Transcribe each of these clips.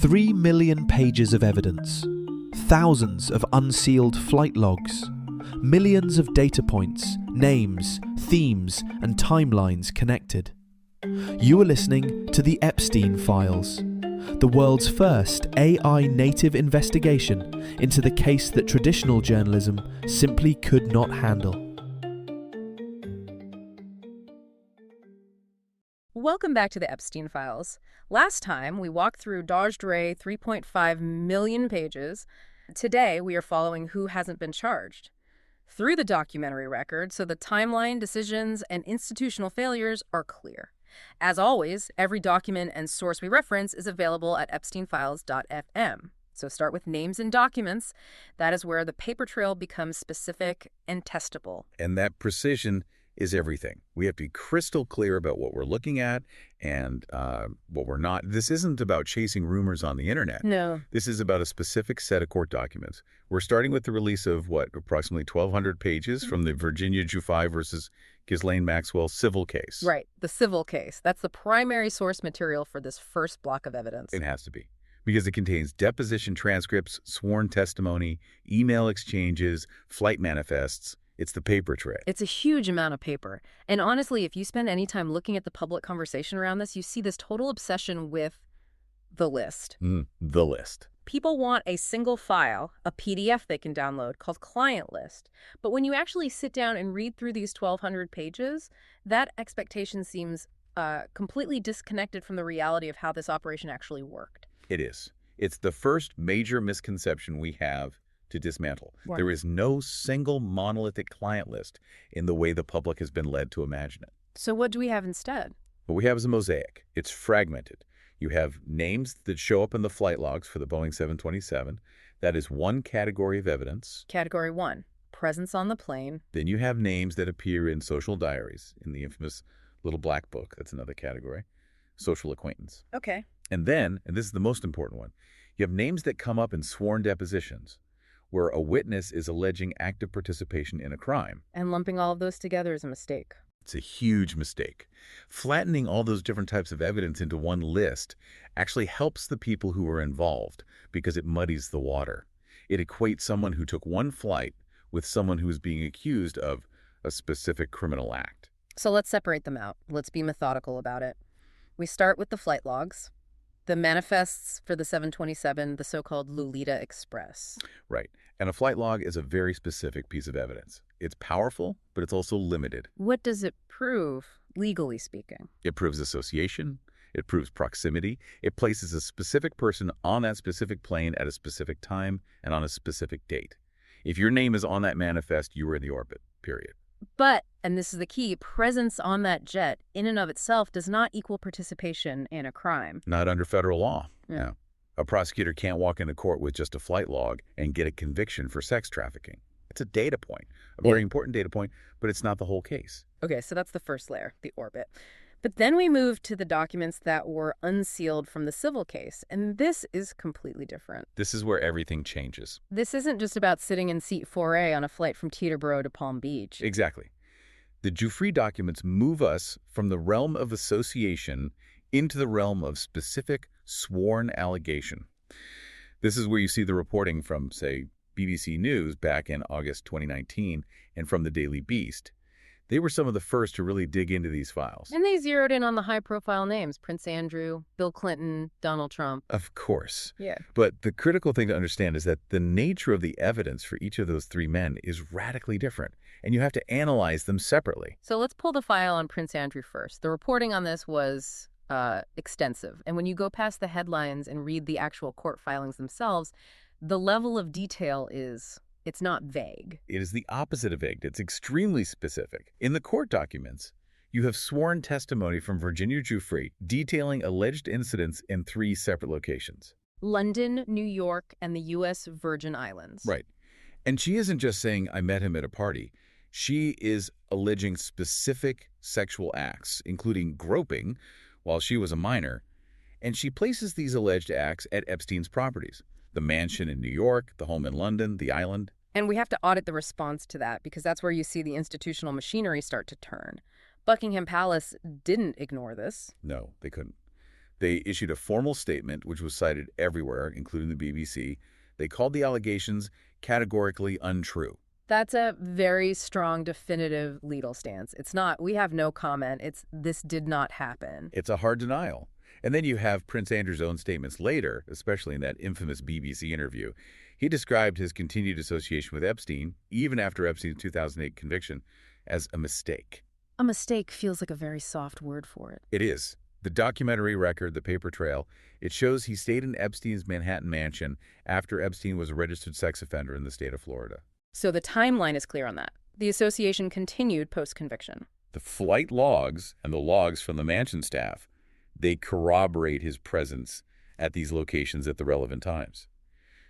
3 million pages of evidence, thousands of unsealed flight logs, millions of data points, names, themes, and timelines connected. You are listening to the Epstein Files, the world's first AI-native investigation into the case that traditional journalism simply could not handle. Welcome back to the Epstein Files. Last time, we walked through Dodge 3.5 million pages. Today, we are following who hasn't been charged through the documentary record, so the timeline, decisions, and institutional failures are clear. As always, every document and source we reference is available at epsteinfiles.fm. So start with names and documents. That is where the paper trail becomes specific and testable. And that precision is everything. We have to be crystal clear about what we're looking at and what we're not. This isn't about chasing rumors on the internet. No. This is about a specific set of court documents. We're starting with the release of, approximately 1,200 pages from the Virginia Giuffre versus Ghislaine Maxwell civil case. Right, the civil case. That's the primary source material for this first block of evidence. It has to be, because it contains deposition transcripts, sworn testimony, email exchanges, flight manifests. It's the paper trail. It's a huge amount of paper. And honestly, if you spend any time looking at the public conversation around this, you see this total obsession with the list. The list. People want a single file, a PDF they can download called client list. But when you actually sit down and read through these 1,200 pages, that expectation seems completely disconnected from the reality of how this operation actually worked. It is. It's the first major misconception we have to dismantle. Right. There is no single monolithic client list in the way the public has been led to imagine it. So what do we have instead? What we have is a mosaic. It's fragmented. You have names that show up in the flight logs for the Boeing 727. That is one category of evidence. Category 1, presence on the plane. Then you have names that appear in social diaries, in the infamous little black book. That's another category. Social acquaintance. Okay. And then, and this is the most important one, you have names that come up in sworn depositions, where a witness is alleging active participation in a crime. And lumping all of those together is a mistake. It's a huge mistake. Flattening all those different types of evidence into one list actually helps the people who are involved because it muddies the water. It equates someone who took one flight with someone who is being accused of a specific criminal act. So let's separate them out. Let's be methodical about it. We start with the flight logs. The manifests for the 727, the so-called Lolita Express. Right. And a flight log is a very specific piece of evidence. It's powerful, but it's also limited. What does it prove, legally speaking? It proves association. It proves proximity. It places a specific person on that specific plane at a specific time and on a specific date. If your name is on that manifest, you were in the orbit, period. But, and this is the key, presence on that jet in and of itself does not equal participation in a crime. Not under federal law. Yeah. A prosecutor can't walk into court with just a flight log and get a conviction for sex trafficking. It's a data point, a very important data point, but it's not the whole case. Okay, so that's the first layer, the orbit. But then we move to the documents that were unsealed from the civil case, and this is completely different. This is where everything changes. This isn't just about sitting in seat 4A on a flight from Teterboro to Palm Beach. Exactly. The Giuffre documents move us from the realm of association into the realm of specific sworn allegation. This is where you see the reporting from, say, BBC News back in August 2019 and from the Daily Beast. They were some of the first to really dig into these files. And they zeroed in on the high-profile names, Prince Andrew, Bill Clinton, Donald Trump. Of course. Yeah. But the critical thing to understand is that the nature of the evidence for each of those three men is radically different, and you have to analyze them separately. So let's pull the file on Prince Andrew first. The reporting on this was extensive. And when you go past the headlines and read the actual court filings themselves, the level of detail it's not vague. It is the opposite of vague. It's extremely specific. In the court documents, you have sworn testimony from Virginia Giuffre detailing alleged incidents in 3 separate locations. London, New York, and the U.S. Virgin Islands. Right. And she isn't just saying, I met him at a party. She is alleging specific sexual acts, including groping, while she was a minor. And she places these alleged acts at Epstein's properties. The mansion in New York, the home in London, the island. And we have to audit the response to that because that's where you see the institutional machinery start to turn. Buckingham Palace didn't ignore this. No, they couldn't. They issued a formal statement, which was cited everywhere, including the BBC. They called the allegations categorically untrue. That's a very strong, definitive legal stance. It's not, we have no comment. It's, this did not happen. It's a hard denial. And then you have Prince Andrew's own statements later, especially in that infamous BBC interview. He described his continued association with Epstein, even after Epstein's 2008 conviction, as a mistake. A mistake feels like a very soft word for it. It is. The documentary record, The Paper Trail, it shows he stayed in Epstein's Manhattan mansion after Epstein was a registered sex offender in the state of Florida. So the timeline is clear on that. The association continued post-conviction. The flight logs and the logs from the mansion staff, they corroborate his presence at these locations at the relevant times.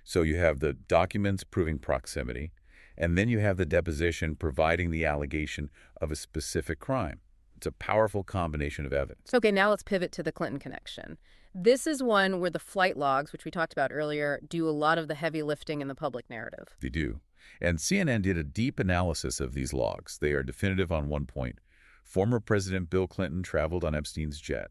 So you have the documents proving proximity, and then you have the deposition providing the allegation of a specific crime. It's a powerful combination of evidence. Okay, now let's pivot to the Clinton connection. This is one where the flight logs, which we talked about earlier, do a lot of the heavy lifting in the public narrative. They do. And CNN did a deep analysis of these logs. They are definitive on one point. Former President Bill Clinton traveled on Epstein's jet.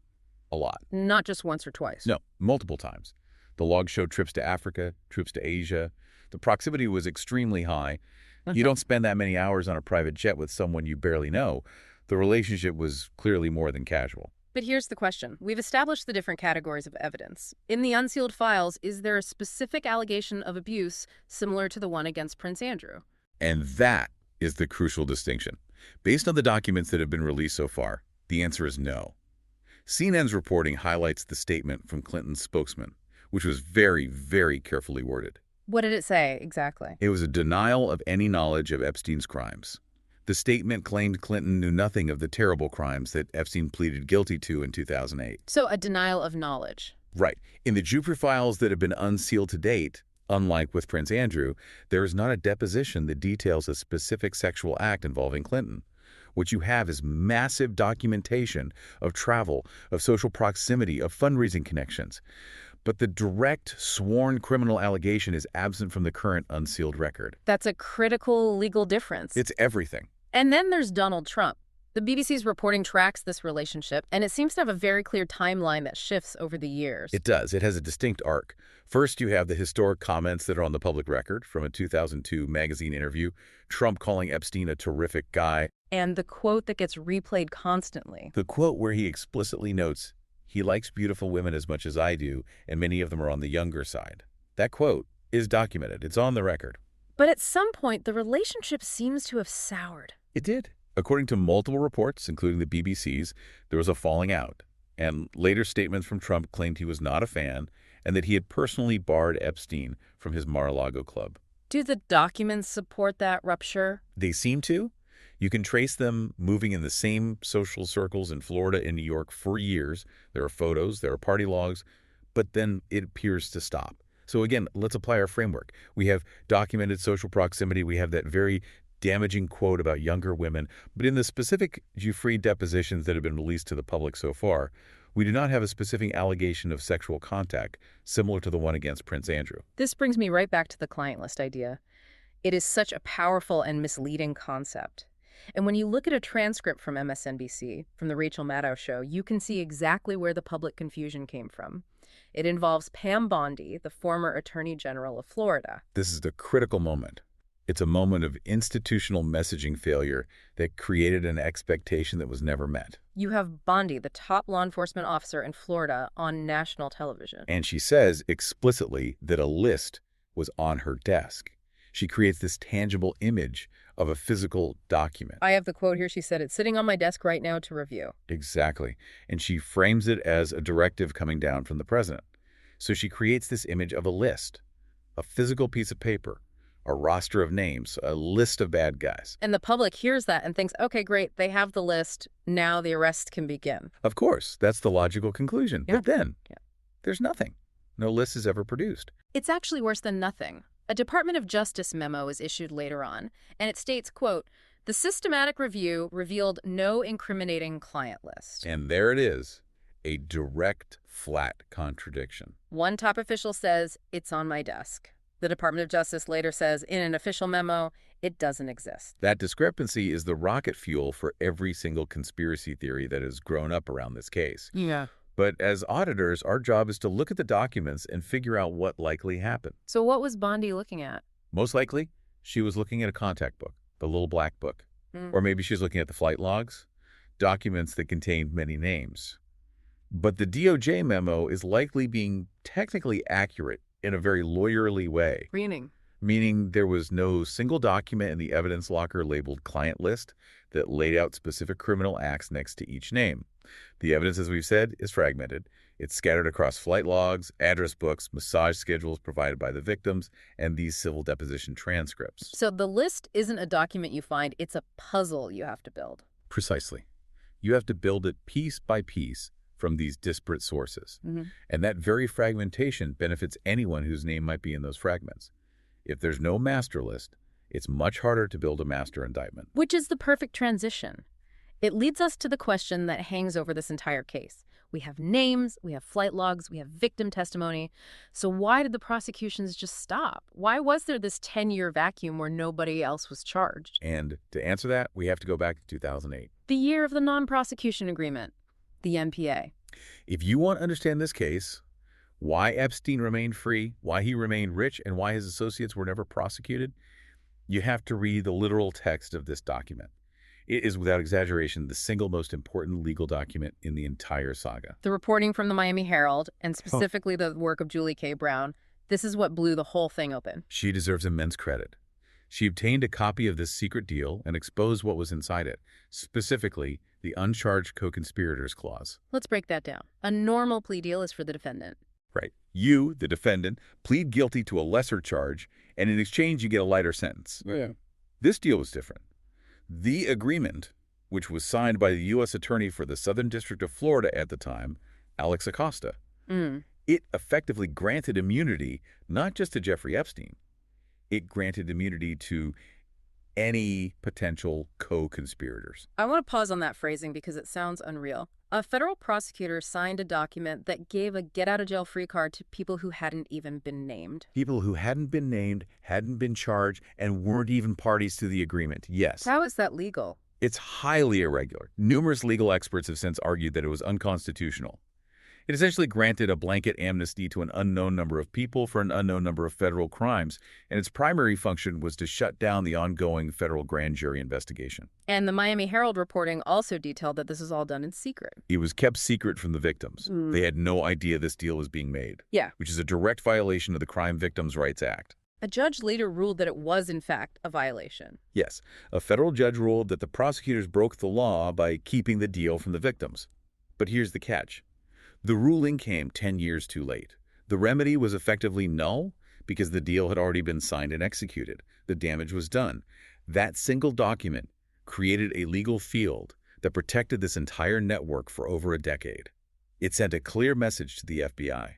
A lot. Not just once or twice. No, multiple times. The logs showed trips to Africa, trips to Asia. The proximity was extremely high. You don't spend that many hours on a private jet with someone you barely know. The relationship was clearly more than casual. But here's the question. We've established the different categories of evidence. In the unsealed files, is there a specific allegation of abuse similar to the one against Prince Andrew? And that is the crucial distinction. Based on the documents that have been released so far, the answer is no. CNN's reporting highlights the statement from Clinton's spokesman, which was very, very carefully worded. What did it say exactly? It was a denial of any knowledge of Epstein's crimes. The statement claimed Clinton knew nothing of the terrible crimes that Epstein pleaded guilty to in 2008. So a denial of knowledge. Right. In the Jupiter files that have been unsealed to date, unlike with Prince Andrew, there is not a deposition that details a specific sexual act involving Clinton. What you have is massive documentation of travel, of social proximity, of fundraising connections. But the direct, sworn criminal allegation is absent from the current unsealed record. That's a critical legal difference. It's everything. And then there's Donald Trump. The BBC's reporting tracks this relationship, and it seems to have a very clear timeline that shifts over the years. It does. It has a distinct arc. First, you have the historic comments that are on the public record from a 2002 magazine interview, Trump calling Epstein a terrific guy. And the quote that gets replayed constantly. The quote where he explicitly notes, "He likes beautiful women as much as I do, and many of them are on the younger side." That quote is documented. It's on the record. But at some point, the relationship seems to have soured. It did. According to multiple reports, including the BBC's, there was a falling out. And later statements from Trump claimed he was not a fan and that he had personally barred Epstein from his Mar-a-Lago club. Do the documents support that rupture? They seem to. You can trace them moving in the same social circles in Florida and New York for years. There are photos, there are party logs, but then it appears to stop. So again, let's apply our framework. We have documented social proximity. We have that very damaging quote about younger women. But in the specific Giuffre depositions that have been released to the public so far, we do not have a specific allegation of sexual contact similar to the one against Prince Andrew. This brings me right back to the client list idea. It is such a powerful and misleading concept. And when you look at a transcript from MSNBC, from the Rachel Maddow show, you can see exactly where the public confusion came from. It involves Pam Bondi, the former Attorney General of Florida. This is the critical moment. It's a moment of institutional messaging failure that created an expectation that was never met. You have Bondi, the top law enforcement officer in Florida, on national television. And she says explicitly that a list was on her desk. She creates this tangible image of a physical document. I have the quote here. She said, "It's sitting on my desk right now to review." Exactly. And she frames it as a directive coming down from the president. So she creates this image of a list, a physical piece of paper, a roster of names, a list of bad guys. And the public hears that and thinks, okay, great, they have the list. Now the arrest can begin. Of course, that's the logical conclusion. Yeah. But then, there's nothing. No list is ever produced. It's actually worse than nothing. A Department of Justice memo is issued later on, and it states, quote, "The systematic review revealed no incriminating client list." And there it is, a direct, flat contradiction. One top official says, "It's on my desk." The Department of Justice later says, in an official memo, it doesn't exist. That discrepancy is the rocket fuel for every single conspiracy theory that has grown up around this case. Yeah. But as auditors, our job is to look at the documents and figure out what likely happened. So what was Bondi looking at? Most likely, she was looking at a contact book, the little black book. Or maybe she's looking at the flight logs, documents that contained many names. But the DOJ memo is likely being technically accurate in a very lawyerly way. Meaning there was no single document in the evidence locker labeled client list that laid out specific criminal acts next to each name. The evidence, as we've said, is fragmented. It's scattered across flight logs, address books, massage schedules provided by the victims, and these civil deposition transcripts. So the list isn't a document you find, it's a puzzle you have to build. Precisely. You have to build it piece by piece from these disparate sources. And that very fragmentation benefits anyone whose name might be in those fragments. If there's no master list, it's much harder to build a master indictment. Which is the perfect transition. It leads us to the question that hangs over this entire case. We have names, we have flight logs, we have victim testimony. So why did the prosecutions just stop? Why was there this 10-year vacuum where nobody else was charged? And to answer that, we have to go back to 2008. The year of the non-prosecution agreement, the NPA. If you want to understand this case, why Epstein remained free, why he remained rich, and why his associates were never prosecuted, you have to read the literal text of this document. It is, without exaggeration, the single most important legal document in the entire saga. The reporting from the Miami Herald, and specifically the work of Julie K. Brown, this is what blew the whole thing open. She deserves immense credit. She obtained a copy of this secret deal and exposed what was inside it, specifically the uncharged co-conspirators clause. Let's break that down. A normal plea deal is for the defendant. Right. You, the defendant, plead guilty to a lesser charge, and in exchange you get a lighter sentence. This deal was different. The agreement, which was signed by the U.S. Attorney for the Southern District of Florida at the time, Alex Acosta, it effectively granted immunity not just to Jeffrey Epstein. It granted immunity to any potential co-conspirators. I want to pause on that phrasing because it sounds unreal. A federal prosecutor signed a document that gave a get-out-of-jail-free card to people who hadn't even been named. People who hadn't been named, hadn't been charged, and weren't even parties to the agreement, yes. How is that legal? It's highly irregular. Numerous legal experts have since argued that it was unconstitutional. It essentially granted a blanket amnesty to an unknown number of people for an unknown number of federal crimes, and its primary function was to shut down the ongoing federal grand jury investigation. And the Miami Herald reporting also detailed that this was all done in secret. It was kept secret from the victims. They had no idea this deal was being made. Which is a direct violation of the Crime Victims' Rights Act. A judge later ruled that it was, in fact, a violation. Yes, a federal judge ruled that the prosecutors broke the law by keeping the deal from the victims. But here's the catch. The ruling came 10 years too late. The remedy was effectively null because the deal had already been signed and executed. The damage was done. That single document created a legal field that protected this entire network for over a decade. It sent a clear message to the FBI.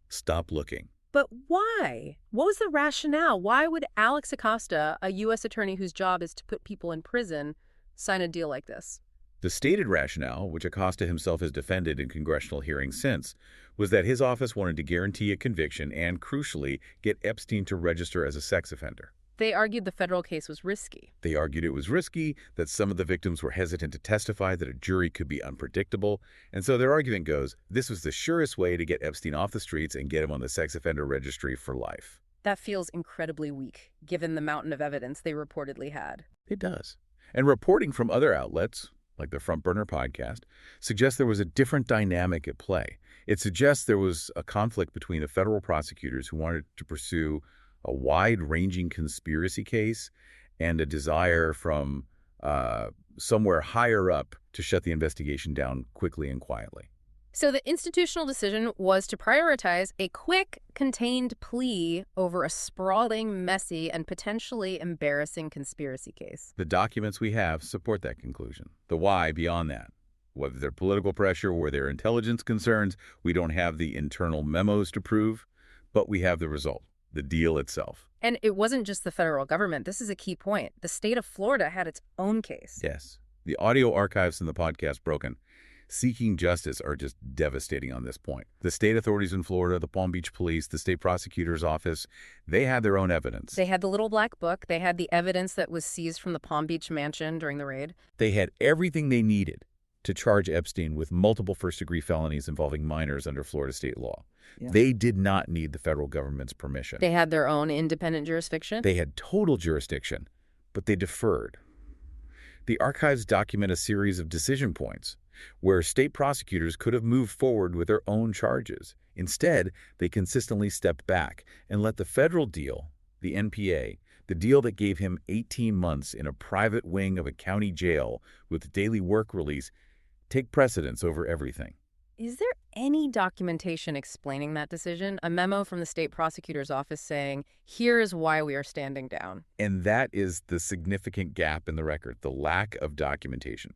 Stop looking. But why? What was the rationale? Why would Alex Acosta, a U.S. attorney whose job is to put people in prison, sign a deal like this? The stated rationale, which Acosta himself has defended in congressional hearings since, was that his office wanted to guarantee a conviction and, crucially, get Epstein to register as a sex offender. They argued the federal case was risky. They argued it was risky, that some of the victims were hesitant to testify, that a jury could be unpredictable, and so their argument goes, this was the surest way to get Epstein off the streets and get him on the sex offender registry for life. That feels incredibly weak, given the mountain of evidence they reportedly had. It does. And reporting from other outlets, like the Front Burner podcast, suggests there was a different dynamic at play. It suggests there was a conflict between the federal prosecutors who wanted to pursue a wide-ranging conspiracy case and a desire from somewhere higher up to shut the investigation down quickly and quietly. So the institutional decision was to prioritize a quick, contained plea over a sprawling, messy, and potentially embarrassing conspiracy case. The documents we have support that conclusion. The why beyond that. Whether they're political pressure or their intelligence concerns, we don't have the internal memos to prove, but we have the result, the deal itself. And it wasn't just the federal government. This is a key point. The state of Florida had its own case. Yes. The audio archives in the podcast broken. Seeking justice are just devastating on this point. The state authorities in Florida, the Palm Beach Police, the state prosecutor's office, they had their own evidence. They had the little black book. They had the evidence that was seized from the Palm Beach mansion during the raid. They had everything they needed. to charge Epstein with multiple first-degree felonies involving minors under Florida state law. Yeah. They did not need the federal government's permission. They had their own independent jurisdiction? They had total jurisdiction, but they deferred. The archives document a series of decision points where state prosecutors could have moved forward with their own charges. Instead, they consistently stepped back and let the federal deal, the NPA, the deal that gave him 18 months in a private wing of a county jail with daily work release, take precedence over everything. Is there any documentation explaining that decision? A memo from the state prosecutor's office saying, here is why we are standing down. And that is the significant gap in the record, the lack of documentation.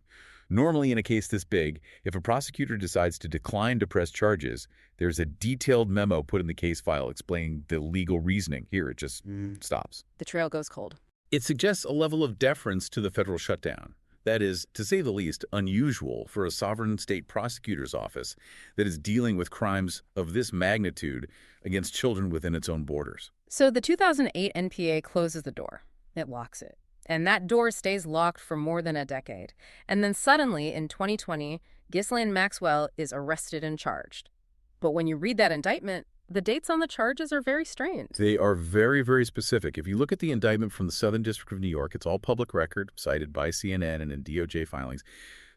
Normally, in a case this big, if a prosecutor decides to decline to press charges, there's a detailed memo put in the case file explaining the legal reasoning. Here, it just stops. The trail goes cold. It suggests a level of deference to the federal shutdown. That is, to say the least, unusual for a sovereign state prosecutor's office that is dealing with crimes of this magnitude against children within its own borders. So the 2008 NPA closes the door. It locks it. And that door stays locked for more than a decade. And then suddenly, in 2020, Ghislaine Maxwell is arrested and charged. But when you read that indictment, the dates on the charges are very strange. They are very, very specific. If you look at the indictment from the Southern District of New York, it's all public record, cited by CNN and in DOJ filings.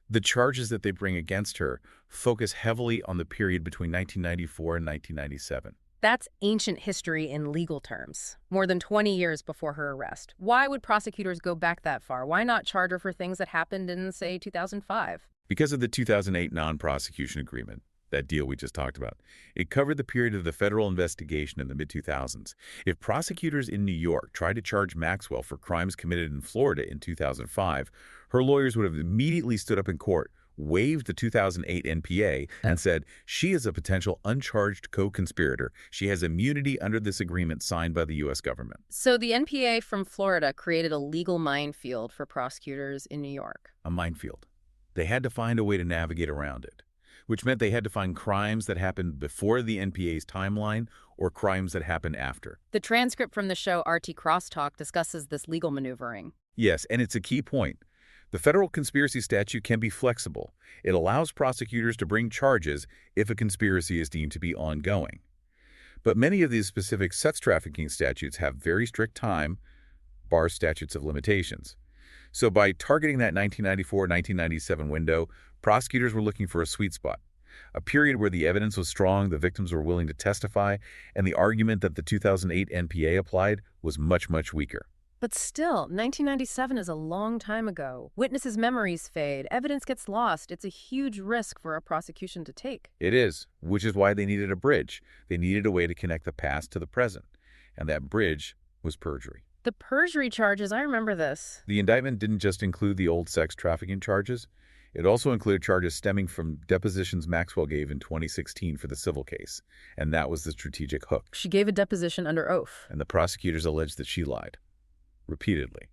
The charges that they bring against her focus heavily on the period between 1994 and 1997. That's ancient history in legal terms, more than 20 years before her arrest. Why would prosecutors go back that far? Why not charge her for things that happened in, say, 2005? Because of the 2008 non-prosecution agreement, that deal we just talked about. It covered the period of the federal investigation in the mid-2000s. If prosecutors in New York tried to charge Maxwell for crimes committed in Florida in 2005, her lawyers would have immediately stood up in court, waived the 2008 NPA, and said she is a potential uncharged co-conspirator. She has immunity under this agreement signed by the U.S. government. So the NPA from Florida created a legal minefield for prosecutors in New York. A minefield. They had to find a way to navigate around it, which meant they had to find crimes that happened before the NPA's timeline or crimes that happened after. The transcript from the show RT Crosstalk discusses this legal maneuvering. Yes, and it's a key point. The federal conspiracy statute can be flexible. It allows prosecutors to bring charges if a conspiracy is deemed to be ongoing. But many of these specific sex trafficking statutes have very strict time, bar statutes of limitations. So by targeting that 1994-1997 window, prosecutors were looking for a sweet spot, a period where the evidence was strong, the victims were willing to testify, and the argument that the 2008 NPA applied was much, much weaker. But still, 1997 is a long time ago. Witnesses' memories fade, evidence gets lost. It's a huge risk for a prosecution to take. It is, which is why they needed a bridge. They needed a way to connect the past to the present, and that bridge was perjury. The perjury charges, I remember this. The indictment didn't just include the old sex trafficking charges. It also included charges stemming from depositions Maxwell gave in 2016 for the civil case, and that was the strategic hook. She gave a deposition under oath. And the prosecutors alleged that she lied. Repeatedly.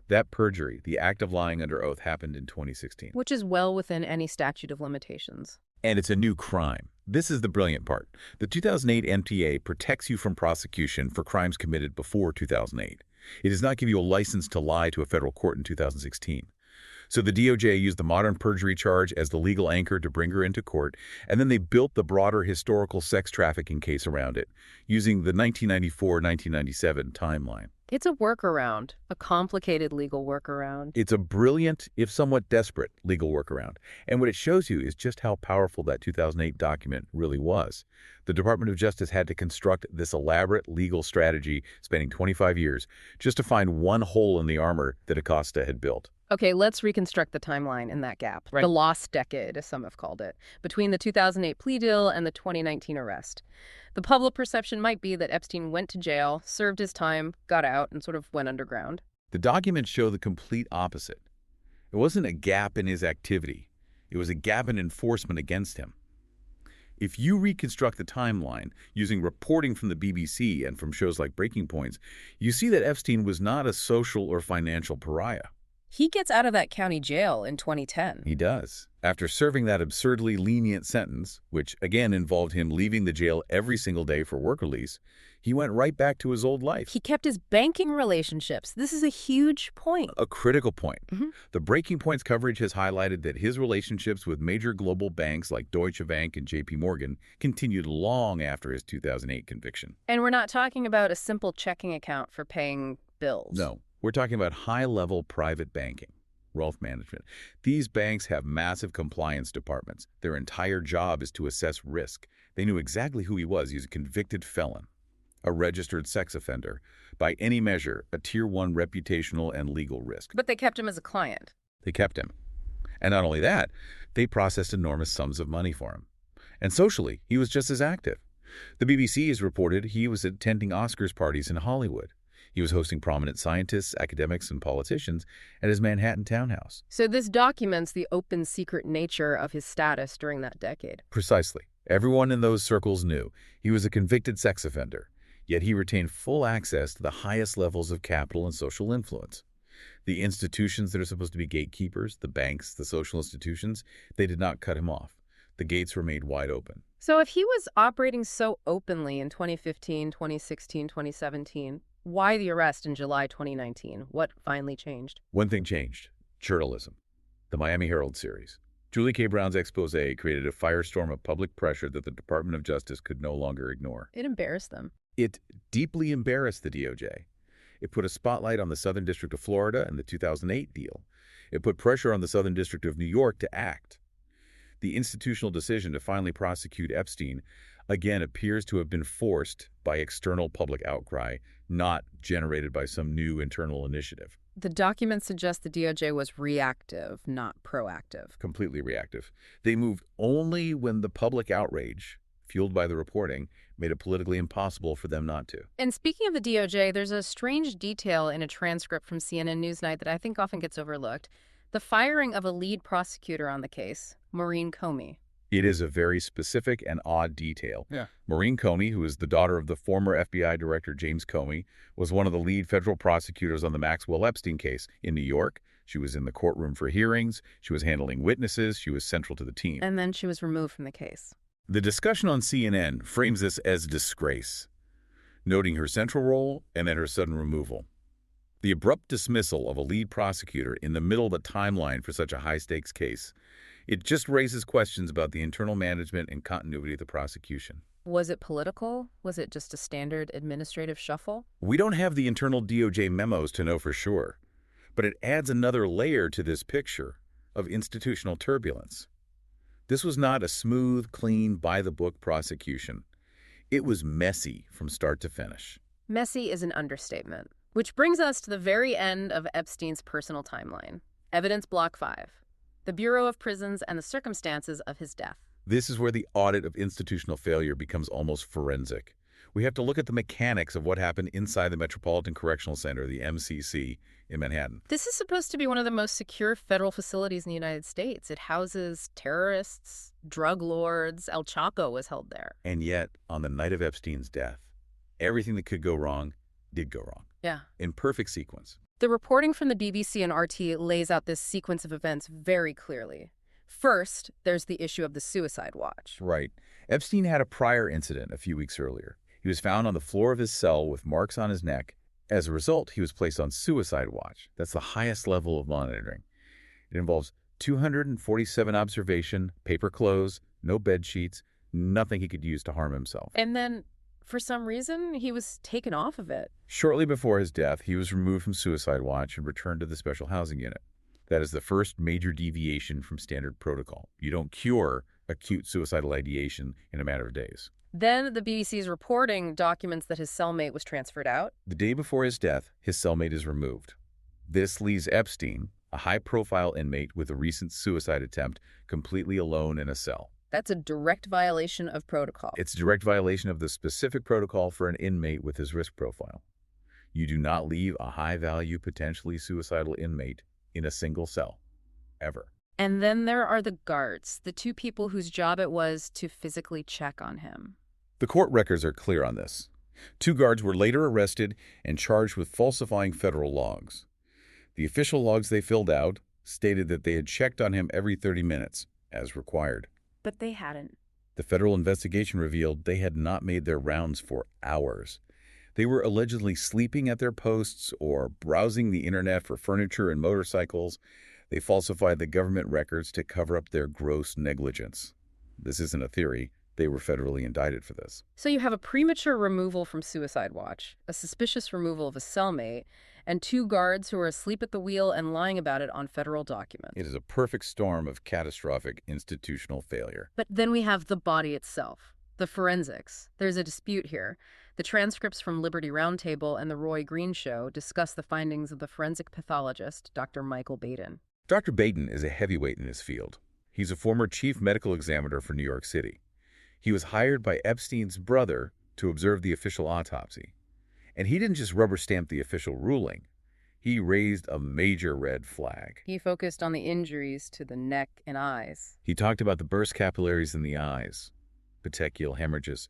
That perjury, the act of lying under oath, happened in 2016. Which is well within any statute of limitations. And it's a new crime. This is the brilliant part. The 2008 NPA protects you from prosecution for crimes committed before 2008. It does not give you a license to lie to a federal court in 2016. So the DOJ used the modern perjury charge as the legal anchor to bring her into court, and then they built the broader historical sex trafficking case around it, using the 1994-1997 timeline. It's a workaround, a complicated legal workaround. It's a brilliant, if somewhat desperate, legal workaround. And what it shows you is just how powerful that 2008 document really was. The Department of Justice had to construct this elaborate legal strategy spanning 25 years just to find one hole in the armor that Acosta had built. Okay, let's reconstruct the timeline in that gap. Right. The lost decade, as some have called it, between the 2008 plea deal and the 2019 arrest. The public perception might be that Epstein went to jail, served his time, got out, and sort of went underground. The documents show the complete opposite. It wasn't a gap in his activity. It was a gap in enforcement against him. If you reconstruct the timeline using reporting from the BBC and from shows like Breaking Points, you see that Epstein was not a social or financial pariah. He gets out of that county jail in 2010. He does. After serving that absurdly lenient sentence, which again involved him leaving the jail every single day for work release, he went right back to his old life. He kept his banking relationships. This is a huge point. A critical point. Mm-hmm. The Breaking Points coverage has highlighted that his relationships with major global banks like Deutsche Bank and JP Morgan continued long after his 2008 conviction. And we're not talking about a simple checking account for paying bills. No, we're talking about high-level private banking. Wealth management. These banks have massive compliance departments. Their entire job is to assess risk. They knew exactly who he was. He's a convicted felon, a registered sex offender. By any measure, a Tier 1 reputational and legal risk. But they kept him as a client. They kept him. And not only that, they processed enormous sums of money for him. And socially, he was just as active. The BBC has reported he was attending Oscars parties in Hollywood. He was hosting prominent scientists, academics, and politicians at his Manhattan townhouse. So this documents the open secret nature of his status during that decade. Precisely. Everyone in those circles knew he was a convicted sex offender, yet he retained full access to the highest levels of capital and social influence. The institutions that are supposed to be gatekeepers, the banks, the social institutions, they did not cut him off. The gates remained wide open. So if he was operating so openly in 2015, 2016, 2017, why the arrest in July 2019? What finally changed? One thing changed. Journalism. The Miami Herald series. Julie K. Brown's expose created a firestorm of public pressure that the Department of Justice could no longer ignore. It embarrassed them. It deeply embarrassed the DOJ. It put a spotlight on the Southern District of Florida and the 2008 deal. It put pressure on the Southern District of New York to act. The institutional decision to finally prosecute Epstein again appears to have been forced by external public outcry, not generated by some new internal initiative. The documents suggest the DOJ was reactive, not proactive. Completely reactive. They moved only when the public outrage, fueled by the reporting, made it politically impossible for them not to. And speaking of the DOJ, there's a strange detail in a transcript from CNN Newsnight that I think often gets overlooked. The firing of a lead prosecutor on the case, Maureen Comey. It is a very specific and odd detail. Yeah. Maureen Comey, who is the daughter of the former FBI Director James Comey, was one of the lead federal prosecutors on the Maxwell Epstein case in New York. She was in the courtroom for hearings. She was handling witnesses. She was central to the team. And then she was removed from the case. The discussion on CNN frames this as disgrace, noting her central role and then her sudden removal. The abrupt dismissal of a lead prosecutor in the middle of a timeline for such a high-stakes case, it just raises questions about the internal management and continuity of the prosecution. Was it political? Was it just a standard administrative shuffle? We don't have the internal DOJ memos to know for sure, but it adds another layer to this picture of institutional turbulence. This was not a smooth, clean, by-the-book prosecution. It was messy from start to finish. Messy is an understatement. Which brings us to the very end of Epstein's personal timeline. Evidence Block 5. The Bureau of Prisons and the circumstances of his death. This is where the audit of institutional failure becomes almost forensic. We have to look at the mechanics of what happened inside the Metropolitan Correctional Center, the MCC, in Manhattan. This is supposed to be one of the most secure federal facilities in the United States. It houses terrorists, drug lords. El Chapo was held there. And yet, on the night of Epstein's death, everything that could go wrong did go wrong. Yeah. In perfect sequence. The reporting from the BBC and RT lays out this sequence of events very clearly. First, there's the issue of the suicide watch. Right. Epstein had a prior incident a few weeks earlier. He was found on the floor of his cell with marks on his neck. As a result, he was placed on suicide watch. That's the highest level of monitoring. It involves 247 observation, paper clothes, no bed sheets, nothing he could use to harm himself. And then, for some reason, he was taken off of it. Shortly before his death, he was removed from suicide watch and returned to the special housing unit. That is the first major deviation from standard protocol. You don't cure acute suicidal ideation in a matter of days. Then the BBC's reporting documents that his cellmate was transferred out. The day before his death, his cellmate is removed. This leaves Epstein, a high-profile inmate with a recent suicide attempt, completely alone in a cell. That's a direct violation of protocol. It's a direct violation of the specific protocol for an inmate with his risk profile. You do not leave a high-value, potentially suicidal inmate in a single cell, ever. And then there are the guards, the two people whose job it was to physically check on him. The court records are clear on this. 2 guards were later arrested and charged with falsifying federal logs. The official logs they filled out stated that they had checked on him every 30 minutes, as required. But they hadn't. The federal investigation revealed they had not made their rounds for hours. They were allegedly sleeping at their posts or browsing the internet for furniture and motorcycles. They falsified the government records to cover up their gross negligence. This isn't a theory. They were federally indicted for this. So you have a premature removal from suicide watch, a suspicious removal of a cellmate, and 2 guards who are asleep at the wheel and lying about it on federal documents. It is a perfect storm of catastrophic institutional failure. But then we have the body itself, the forensics. There's a dispute here. The transcripts from Liberty Roundtable and the Roy Green Show discuss the findings of the forensic pathologist, Dr. Michael Baden. Dr. Baden is a heavyweight in his field. He's a former chief medical examiner for New York City. He was hired by Epstein's brother to observe the official autopsy. And he didn't just rubber stamp the official ruling. He raised a major red flag. He focused on the injuries to the neck and eyes. He talked about the burst capillaries in the eyes, petechial hemorrhages.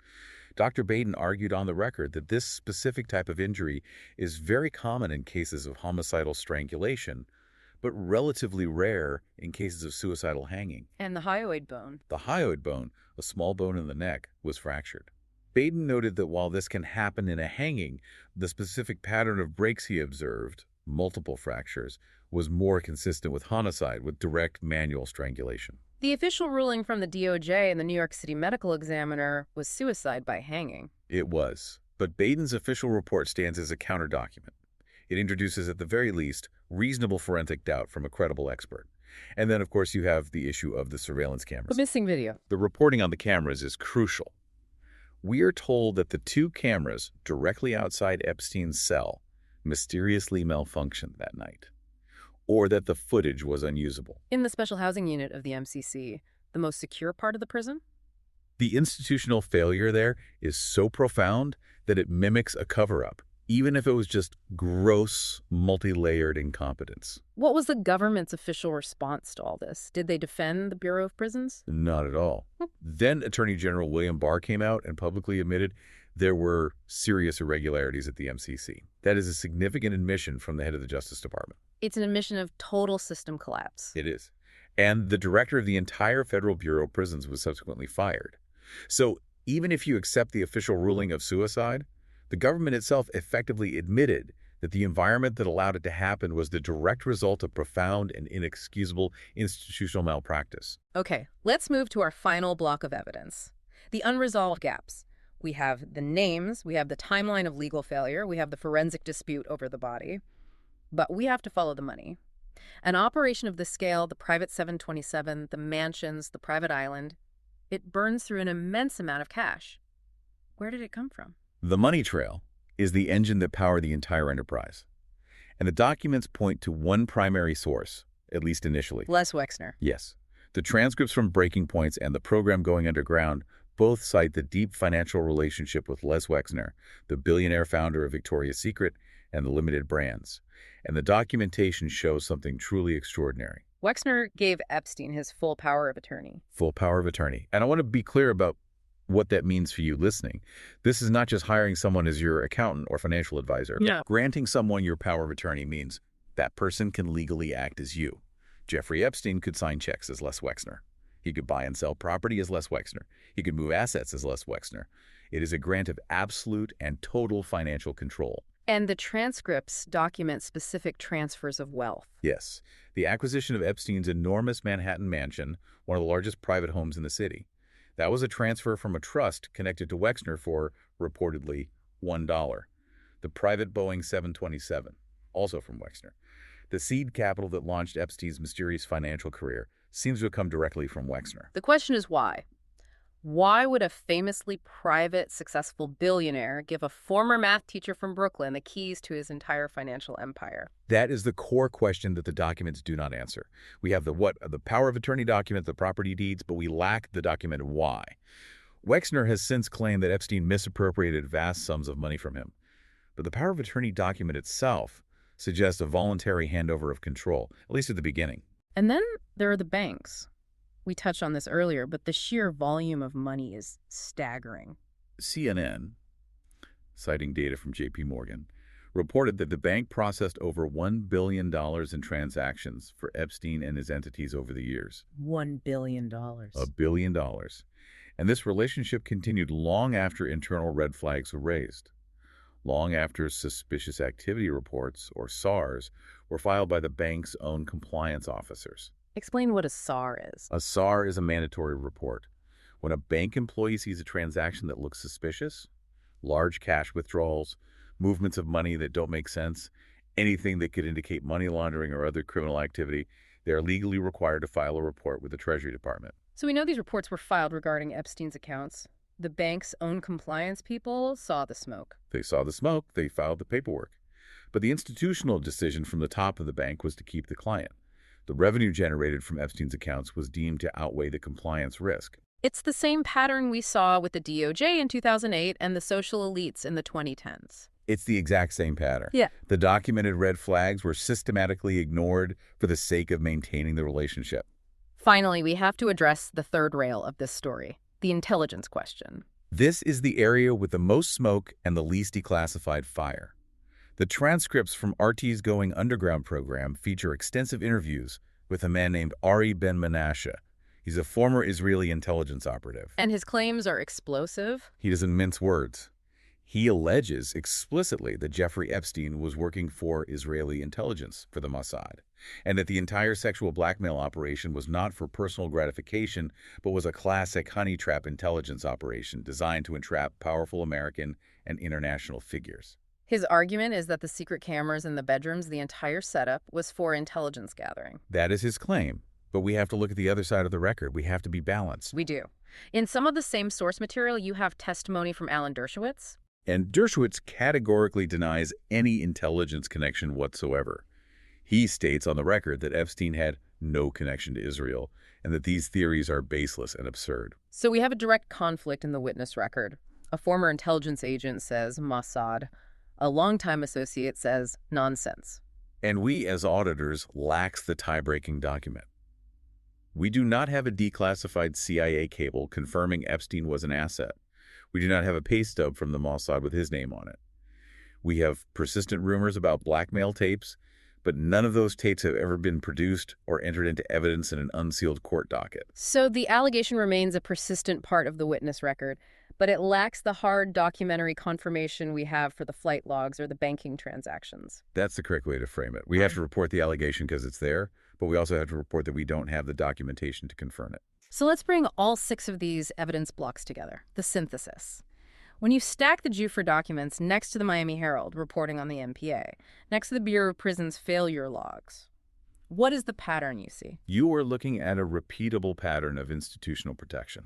Dr. Baden argued on the record that this specific type of injury is very common in cases of homicidal strangulation, but relatively rare in cases of suicidal hanging. And the hyoid bone. The hyoid bone, a small bone in the neck, was fractured. Baden noted that while this can happen in a hanging, the specific pattern of breaks he observed, multiple fractures, was more consistent with homicide, with direct manual strangulation. The official ruling from the DOJ and the New York City Medical Examiner was suicide by hanging. It was, but Baden's official report stands as a counter-document. It introduces, at the very least, reasonable forensic doubt from a credible expert. And then, of course, you have the issue of the surveillance cameras. The missing video. The reporting on the cameras is crucial. We are told that the 2 cameras directly outside Epstein's cell mysteriously malfunctioned that night, or that the footage was unusable. In the special housing unit of the MCC, the most secure part of the prison? The institutional failure there is so profound that it mimics a cover-up, even if it was just gross, multi-layered incompetence. What was the government's official response to all this? Did they defend the Bureau of Prisons? Not at all. Then Attorney General William Barr came out and publicly admitted there were serious irregularities at the MCC. That is a significant admission from the head of the Justice Department. It's an admission of total system collapse. It is. And the director of the entire Federal Bureau of Prisons was subsequently fired. So even if you accept the official ruling of suicide, the government itself effectively admitted that the environment that allowed it to happen was the direct result of profound and inexcusable institutional malpractice. Okay, let's move to our final block of evidence. The unresolved gaps. We have the names, we have the timeline of legal failure, we have the forensic dispute over the body. But we have to follow the money. An operation of this scale, the private 727, the mansions, the private island, it burns through an immense amount of cash. Where did it come from? The money trail is the engine that powered the entire enterprise. And the documents point to one primary source, at least initially. Les Wexner. Yes. The transcripts from Breaking Points and the program Going Underground both cite the deep financial relationship with Les Wexner, the billionaire founder of Victoria's Secret and the Limited Brands. And the documentation shows something truly extraordinary. Wexner gave Epstein his full power of attorney. Full power of attorney. And I want to be clear about what that means for you listening. This is not just hiring someone as your accountant or financial advisor. Yeah. Granting someone your power of attorney means that person can legally act as you. Jeffrey Epstein could sign checks as Les Wexner. He could buy and sell property as Les Wexner. He could move assets as Les Wexner. It is a grant of absolute and total financial control. And the transcripts document specific transfers of wealth. Yes. The acquisition of Epstein's enormous Manhattan mansion, one of the largest private homes in the city. That was a transfer from a trust connected to Wexner for, reportedly, $1. The private Boeing 727, also from Wexner. The seed capital that launched Epstein's mysterious financial career seems to have come directly from Wexner. The question is why? Why would a famously private, successful billionaire give a former math teacher from Brooklyn the keys to his entire financial empire? That is the core question that the documents do not answer. We have the power of attorney document, the property deeds, but we lack the document why. Wexner has since claimed that Epstein misappropriated vast sums of money from him. But the power of attorney document itself suggests a voluntary handover of control, at least at the beginning. And then there are the banks. We touched on this earlier, but the sheer volume of money is staggering. CNN, citing data from J.P. Morgan, reported that the bank processed over $1 billion in transactions for Epstein and his entities over the years. $1 billion. $1 billion. And this relationship continued long after internal red flags were raised, long after suspicious activity reports, or SARs, were filed by the bank's own compliance officers. Explain what a SAR is. A SAR is a mandatory report. When a bank employee sees a transaction that looks suspicious, large cash withdrawals, movements of money that don't make sense, anything that could indicate money laundering or other criminal activity, they are legally required to file a report with the Treasury Department. So we know these reports were filed regarding Epstein's accounts. The bank's own compliance people saw the smoke. They saw the smoke, they filed the paperwork. But the institutional decision from the top of the bank was to keep the client. The revenue generated from Epstein's accounts was deemed to outweigh the compliance risk. It's the same pattern we saw with the DOJ in 2008 and the social elites in the 2010s. It's the exact same pattern. Yeah. The documented red flags were systematically ignored for the sake of maintaining the relationship. Finally, we have to address the third rail of this story, the intelligence question. This is the area with the most smoke and the least declassified fire. The transcripts from RT's Going Underground program feature extensive interviews with a man named Ari Ben Menashe. He's a former Israeli intelligence operative. And his claims are explosive. He doesn't mince words. He alleges explicitly that Jeffrey Epstein was working for Israeli intelligence, for the Mossad, and that the entire sexual blackmail operation was not for personal gratification, but was a classic honey trap intelligence operation designed to entrap powerful American and international figures. His argument is that the secret cameras in the bedrooms, the entire setup, was for intelligence gathering. That is his claim, but we have to look at the other side of the record. We have to be balanced. We do. In some of the same source material, you have testimony from Alan Dershowitz. And Dershowitz categorically denies any intelligence connection whatsoever. He states on the record that Epstein had no connection to Israel and that these theories are baseless and absurd. So we have a direct conflict in the witness record. A former intelligence agent says Mossad. A longtime associate says nonsense. And we, as auditors, lacks the tie-breaking document. We do not have a declassified CIA cable confirming Epstein was an asset. We do not have a pay stub from the Mossad with his name on it. We have persistent rumors about blackmail tapes, but none of those tapes have ever been produced or entered into evidence in an unsealed court docket. So the allegation remains a persistent part of the witness record, but it lacks the hard documentary confirmation we have for the flight logs or the banking transactions. That's the correct way to frame it. We have to report the allegation because it's there, but we also have to report that we don't have the documentation to confirm it. So let's bring all 6 of these evidence blocks together, the synthesis. When you stack the Giuffre documents next to the Miami Herald reporting on the MPA, next to the Bureau of Prisons failure logs, what is the pattern you see? You are looking at a repeatable pattern of institutional protection.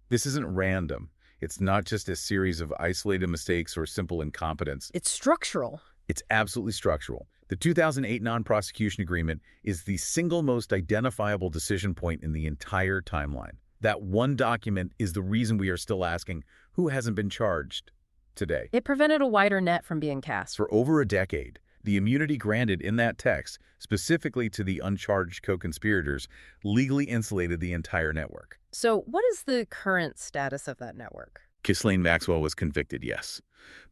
This isn't random. It's not just a series of isolated mistakes or simple incompetence. It's structural. It's absolutely structural. The 2008 non-prosecution agreement is the single most identifiable decision point in the entire timeline. That one document is the reason we are still asking who hasn't been charged today. It prevented a wider net from being cast. For over a decade, the immunity granted in that text, specifically to the uncharged co-conspirators, legally insulated the entire network. So what is the current status of that network? Ghislaine Maxwell was convicted, yes.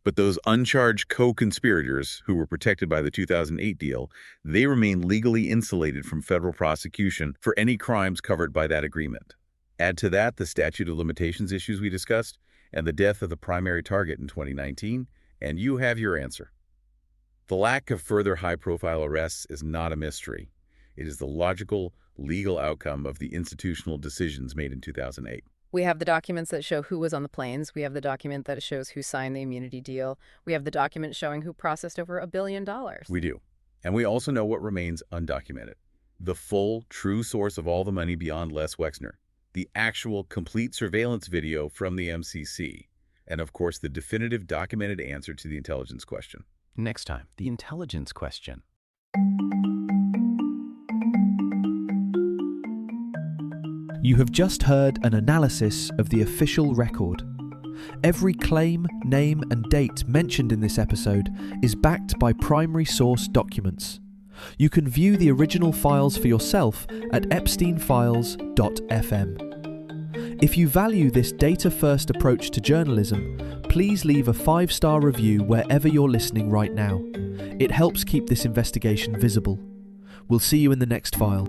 But those uncharged co-conspirators who were protected by the 2008 deal, they remain legally insulated from federal prosecution for any crimes covered by that agreement. Add to that the statute of limitations issues we discussed and the death of the primary target in 2019, and you have your answer. The lack of further high-profile arrests is not a mystery. It is the logical, legal outcome of the institutional decisions made in 2008. We have the documents that show who was on the planes. We have the document that shows who signed the immunity deal. We have the document showing who processed over $1 billion. We do. And we also know what remains undocumented. The full, true source of all the money beyond Les Wexner. The actual, complete surveillance video from the MCC. And of course, the definitive documented answer to the intelligence question. Next time, the intelligence question. You have just heard an analysis of the official record. Every claim, name, and date mentioned in this episode is backed by primary source documents. You can view the original files for yourself at epsteinfiles.fm. If you value this data-first approach to journalism, please leave a 5-star review wherever you're listening right now. It helps keep this investigation visible. We'll see you in the next file.